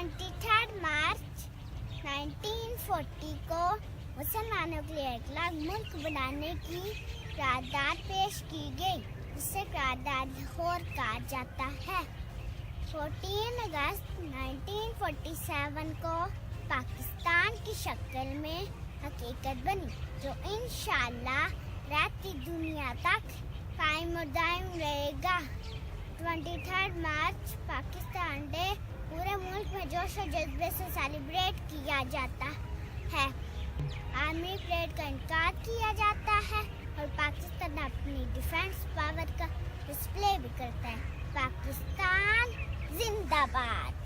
23 मार्च 1940 को मुसलमानों के लिए एक अलग मुल्क बनाने की करारदाद पेश की गई, जिसे करारदाद लाहौर कहा जाता है। 14 अगस्त 1947 को पाकिस्तान की शक्ल में हकीकत बनी, जो इंशाअल्लाह रहती दुनिया तक कायम और दायम रहेगा। 23 मार्च पाकिस्तान डे पूरे मुल्क में जोश और जज्बे से सेलिब्रेट किया जाता है। आर्मी परेड का इनकार किया जाता है और पाकिस्तान अपनी डिफेंस पावर का डिस्प्ले भी करता है। पाकिस्तान जिंदाबाद।